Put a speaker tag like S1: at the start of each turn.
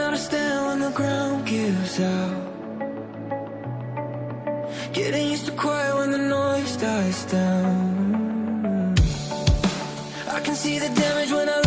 S1: understand when the ground gives out. Getting used to quiet when the noise dies down. I can see the damage when I